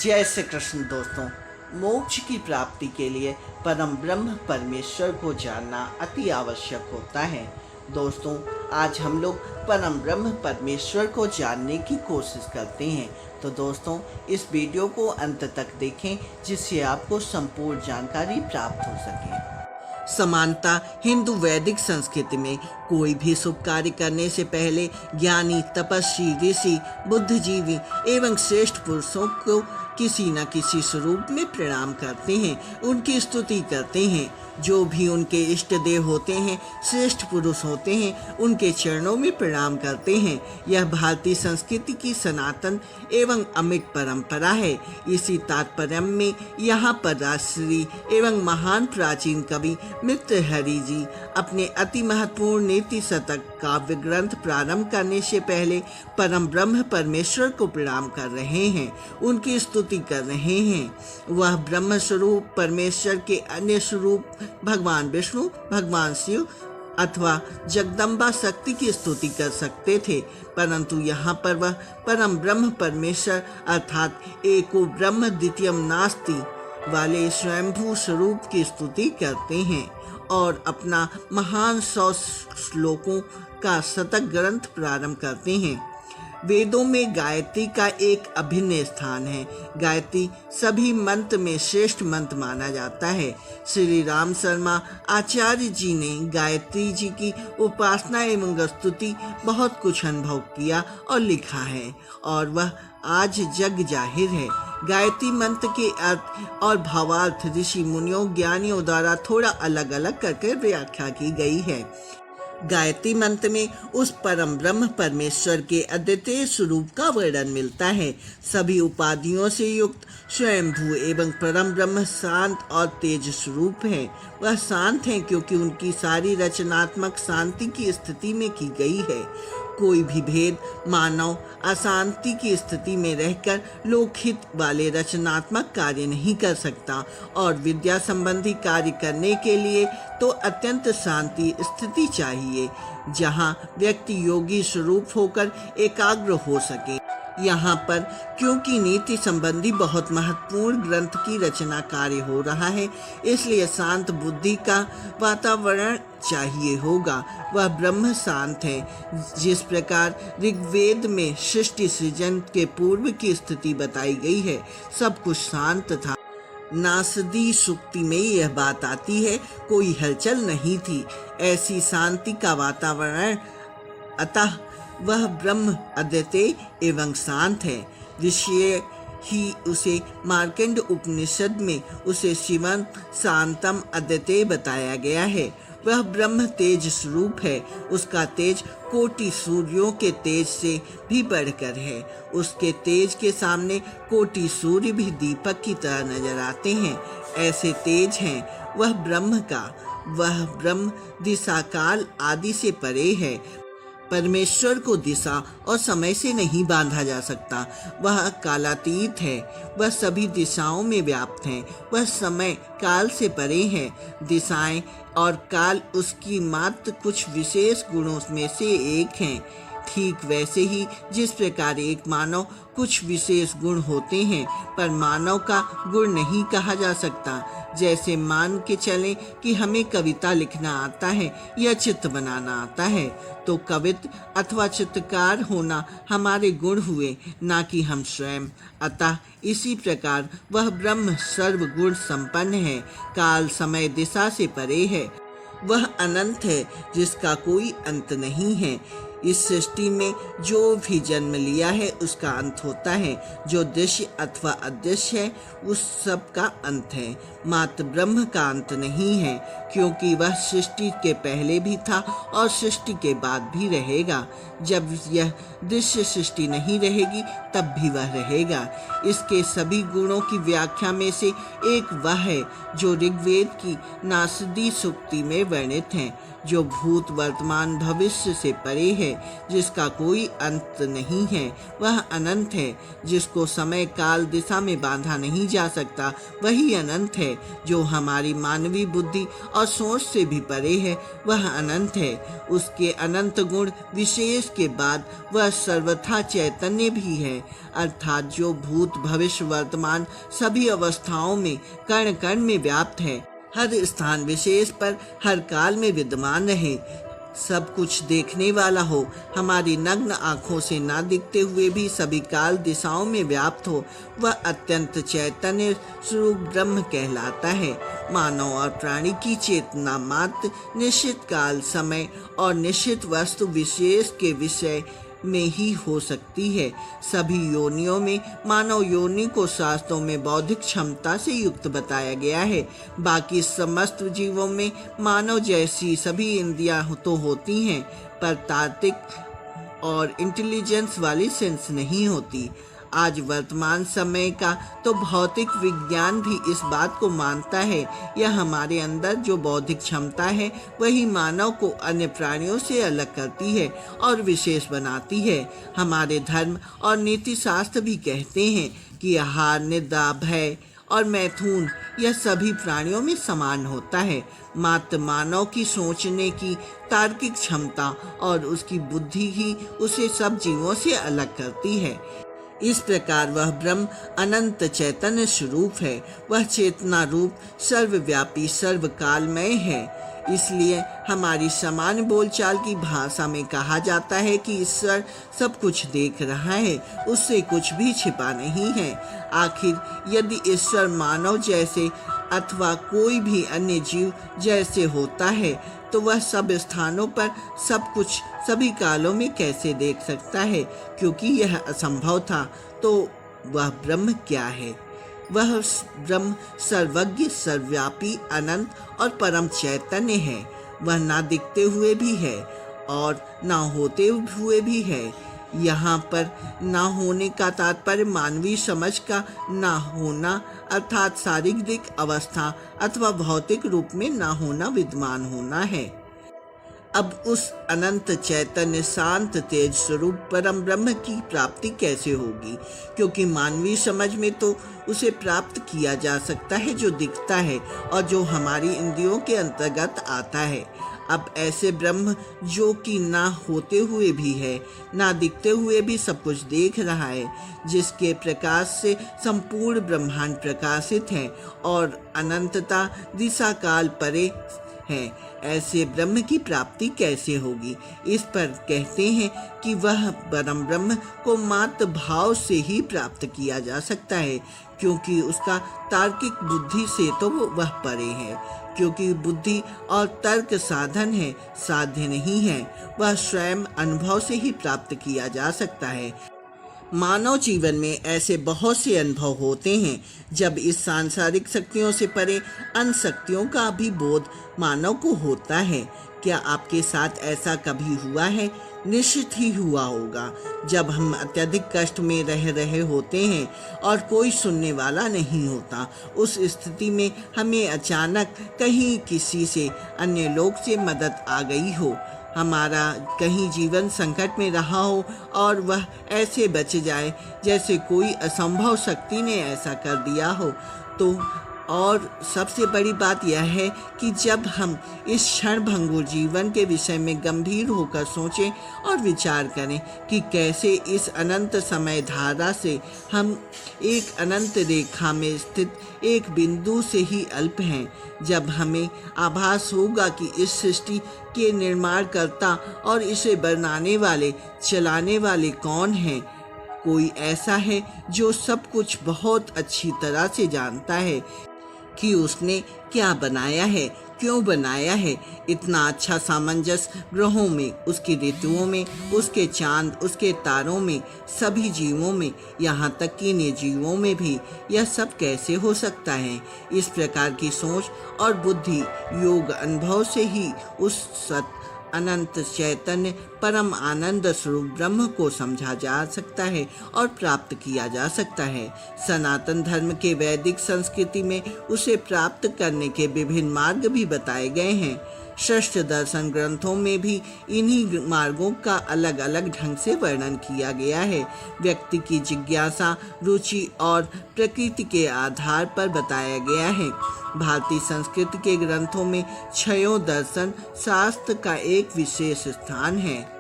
जय श्री कृष्ण दोस्तों। मोक्ष की प्राप्ति के लिए परम ब्रह्म परमेश्वर को जानना अति आवश्यक होता है। दोस्तों, आज हम लोग परम ब्रह्म परमेश्वर को जानने की कोशिश करते हैं। तो दोस्तों, इस वीडियो को अंत तक देखें जिससे आपको संपूर्ण जानकारी प्राप्त हो सके। समानता हिंदू वैदिक संस्कृति में कोई भी शुभ कार्य करने से पहले ज्ञानी, तपस्वी, ऋषि, बुद्धिजीवी एवं श्रेष्ठ पुरुषों को किसी न किसी स्वरूप में प्रणाम करते हैं, उनकी स्तुति करते हैं। जो भी उनके इष्ट देव होते हैं, श्रेष्ठ पुरुष होते हैं, उनके चरणों में प्रणाम करते हैं। यह भारतीय संस्कृति की सनातन एवं अमिट परंपरा है। इसी तात्पर्य में यहाँ पर राजश्री एवं महान प्राचीन कवि मित्रहरि जी अपने अति महत्वपूर्ण नीति शतक काव्य ग्रंथ प्रारंभ करने से पहले परम ब्रह्म परमेश्वर को प्रणाम कर रहे हैं, उनकी स्तुति कर रहे हैं। वह ब्रह्म स्वरूप परमेश्वर के अन्य स्वरूप भगवान विष्णु, भगवान शिव अथवा जगदम्बा शक्ति की स्तुति कर सकते थे, परंतु यहाँ पर वह परम ब्रह्म परमेश्वर अर्थात एको ब्रह्म द्वितीयम नास्ति वाले स्वयंभू स्वरूप की स्तुति करते हैं और अपना महान 100 श्लोकों का शतक ग्रंथ प्रारंभ करते हैं। वेदों में गायत्री का एक अभिन्न स्थान है। गायत्री सभी मंत्र में श्रेष्ठ मंत्र माना जाता है। श्री राम शर्मा आचार्य जी ने गायत्री जी की उपासना एवं स्तुति बहुत कुछ अनुभव किया और लिखा है और वह आज जग जाहिर है। गायत्री मंत्र के अर्थ और भावार्थ ऋषि मुनियों ज्ञानियों द्वारा थोड़ा अलग अलग करके व्याख्या की गई है। गायत्री मंत्र में उस परम ब्रह्म परमेश्वर के अद्वितीय स्वरूप का वर्णन मिलता है। सभी उपाधियों से युक्त स्वयंभू एवं परम ब्रह्म शांत और तेज स्वरूप है। वह शांत हैं क्योंकि उनकी सारी रचनात्मक शांति की स्थिति में की गई है। कोई भी भेद मानव अशांति की स्थिति में रहकर लोकहित वाले रचनात्मक कार्य नहीं कर सकता और विद्या संबंधी कार्य करने के लिए तो अत्यंत शांति स्थिति चाहिए, जहाँ व्यक्ति योगी स्वरूप होकर एकाग्र हो सके। यहाँ पर क्योंकि नीति संबंधी बहुत महत्वपूर्ण ग्रंथ की रचना कार्य हो रहा है, इसलिए शांत बुद्धि का वातावरण चाहिए होगा। वह ब्रह्म शांत है। जिस प्रकार ऋग्वेद में सृष्टि सृजन के पूर्व की स्थिति बताई गई है, सब कुछ शांत था। नासदी सूक्ति में यह बात आती है, कोई हलचल नहीं थी। ऐसी शांति का वातावरण, अतः वह ब्रह्म अद्वितीय एवं शांत है। ऋषि ही उसे मार्कंड उपनिषद में उसे शिवम शांतम अद्वितीय बताया गया है। वह ब्रह्म तेज स्वरूप है। उसका तेज कोटि सूर्यों के तेज से भी बढ़कर है। उसके तेज के सामने कोटि सूर्य भी दीपक की तरह नजर आते हैं। ऐसे तेज हैं वह ब्रह्म का। वह ब्रह्म दिशा काल आदि से परे है। परमेश्वर को दिशा और समय से नहीं बांधा जा सकता। वह कालातीत है। वह सभी दिशाओं में व्याप्त है। वह समय काल से परे है। दिशाएं और काल उसकी मात्र कुछ विशेष गुणों में से एक हैं। ठीक वैसे ही जिस प्रकार एक मानव कुछ विशेष गुण होते हैं पर मानव का गुण नहीं कहा जा सकता। जैसे मान के चलें कि हमें कविता लिखना आता है या चित्र बनाना आता है, तो कवित अथवा चित्रकार होना हमारे गुण हुए, ना कि हम स्वयं। अतः इसी प्रकार वह ब्रह्म सर्वगुण संपन्न है। काल समय दिशा से परे है। वह अनंत है जिसका कोई अंत नहीं है। इस सृष्टि में जो भी जन्म लिया है उसका अंत होता है। जो दृश्य अथवा अदृश्य है उस सब का अंत है, मात्र ब्रह्म का अंत नहीं है, क्योंकि वह सृष्टि के पहले भी था और सृष्टि के बाद भी रहेगा। जब यह दृश्य सृष्टि नहीं रहेगी तब भी वह रहेगा। इसके सभी गुणों की व्याख्या में से एक वह है जो ऋग्वेद की नासदी सूक्ति में वर्णित है, जो भूत वर्तमान भविष्य से परे है। जिसका कोई अंत नहीं है, वह अनंत है। जिसको समय काल दिशा में बांधा नहीं जा सकता, वही अनंत है। जो हमारी मानवीय बुद्धि और सोच से भी परे है, वह अनंत है। उसके अनंत गुण विशेष के बाद वह सर्वथा चैतन्य भी है, अर्थात जो भूत भविष्य वर्तमान सभी अवस्थाओं में कण कण में व्याप्त है, हर स्थान विशेष पर हर काल में विद्यमान रहे, सब कुछ देखने वाला हो, हमारी नग्न आँखों से ना दिखते हुए भी सभी काल दिशाओं में व्याप्त हो, वह अत्यंत चैतन्य स्वरूप ब्रह्म कहलाता है। मानव और प्राणी की चेतना मात्र निश्चित काल, समय और निश्चित वस्तु विशेष के विषय में ही हो सकती है। सभी योनियों में मानव योनि को शास्त्रों में बौद्धिक क्षमता से युक्त बताया गया है। बाकी समस्त जीवों में मानव जैसी सभी इंद्रियां तो होती हैं, पर तार्किक और इंटेलिजेंस वाली सेंस नहीं होती। आज वर्तमान समय का तो भौतिक विज्ञान भी इस बात को मानता है, यह हमारे अंदर जो बौद्धिक क्षमता है वही मानव को अन्य प्राणियों से अलग करती है और विशेष बनाती है। हमारे धर्म और नीति शास्त्र भी कहते हैं कि आहार, निद्रा, भय और मैथुन यह सभी प्राणियों में समान होता है। मात्र मानव की सोचने की तार्किक क्षमता और उसकी बुद्धि ही उसे सब जीवों से अलग करती है। इस प्रकार वह ब्रह्म अनंत चैतन्य स्वरूप है। वह चेतना रूप सर्वव्यापी सर्वकालमय है। इसलिए हमारी सामान्य बोलचाल की भाषा में कहा जाता है कि ईश्वर सब कुछ देख रहा है, उससे कुछ भी छिपा नहीं है। आखिर यदि ईश्वर मानव जैसे अथवा कोई भी अन्य जीव जैसे होता है, तो वह सब स्थानों पर सब कुछ सभी कालों में कैसे देख सकता है? क्योंकि यह असंभव था। तो वह ब्रह्म क्या है? वह ब्रह्म सर्वज्ञ, सर्वव्यापी, अनंत और परम चैतन्य है। वह ना दिखते हुए भी है और ना होते हुए भी है। यहाँ पर ना होने का तात्पर्य मानवीय समझ का ना होना, अर्थात शारीरिक अवस्था अथवा भौतिक रूप में ना होना, विद्यमान होना है। अब उस अनंत चैतन्य शांत तेज स्वरूप परम ब्रह्म की प्राप्ति कैसे होगी? क्योंकि मानवीय समझ में तो उसे प्राप्त किया जा सकता है जो दिखता है और जो हमारी इंद्रियों के अंतर्गत आता है। अब ऐसे ब्रह्म जो कि ना होते हुए भी है, ना दिखते हुए भी सब कुछ देख रहा है, जिसके प्रकाश से संपूर्ण ब्रह्मांड प्रकाशित है और अनंतता दिशा काल परे है, ऐसे ब्रह्म की प्राप्ति कैसे होगी? इस पर कहते हैं कि वह परम ब्रह्म को मात्र भाव से ही प्राप्त किया जा सकता है, क्योंकि उसका तार्किक बुद्धि से तो वह परे है। क्योंकि बुद्धि और तर्क साधन है, साध्य नहीं है। वह स्वयं अनुभव से ही प्राप्त किया जा सकता है। मानव जीवन में ऐसे बहुत से अनुभव होते हैं जब इस सांसारिक शक्तियों से परे अन्य शक्तियों का भी बोध मानव को होता है। क्या आपके साथ ऐसा कभी हुआ है? निश्चित ही हुआ होगा। जब हम अत्यधिक कष्ट में रह रहे होते हैं और कोई सुनने वाला नहीं होता, उस स्थिति में हमें अचानक कहीं किसी से, अन्य लोग से मदद आ गई हो, हमारा कहीं जीवन संकट में रहा हो और वह ऐसे बच जाए जैसे कोई असंभव शक्ति ने ऐसा कर दिया हो, तो और सबसे बड़ी बात यह है कि जब हम इस क्षण भंगुर जीवन के विषय में गंभीर होकर सोचें और विचार करें कि कैसे इस अनंत समय धारा से हम एक अनंत रेखा में स्थित एक बिंदु से ही अल्प हैं, जब हमें आभास होगा कि इस सृष्टि के निर्माणकर्ता और इसे बनाने वाले, चलाने वाले कौन हैं। कोई ऐसा है जो सब कुछ बहुत अच्छी तरह से जानता है कि उसने क्या बनाया है, क्यों बनाया है। इतना अच्छा सामंजस्य ग्रहों में, उसकी ऋतुओं में, उसके चांद, उसके तारों में, सभी जीवों में, यहाँ तक कि निर्जीवों में भी यह सब कैसे हो सकता है? इस प्रकार की सोच और बुद्धि योग अनुभव से ही उस सत अनंत चैतन्य परम आनंद स्वरूप ब्रह्म को समझा जा सकता है और प्राप्त किया जा सकता है। सनातन धर्म के वैदिक संस्कृति में उसे प्राप्त करने के विभिन्न मार्ग भी बताए गए हैं। षष्ठ दर्शन ग्रंथों में भी इन्हीं मार्गों का अलग अलग ढंग से वर्णन किया गया है। व्यक्ति की जिज्ञासा, रुचि और प्रकृति के आधार पर बताया गया है। भारतीय संस्कृति के ग्रंथों में छयों दर्शन शास्त्र का एक विशेष स्थान है।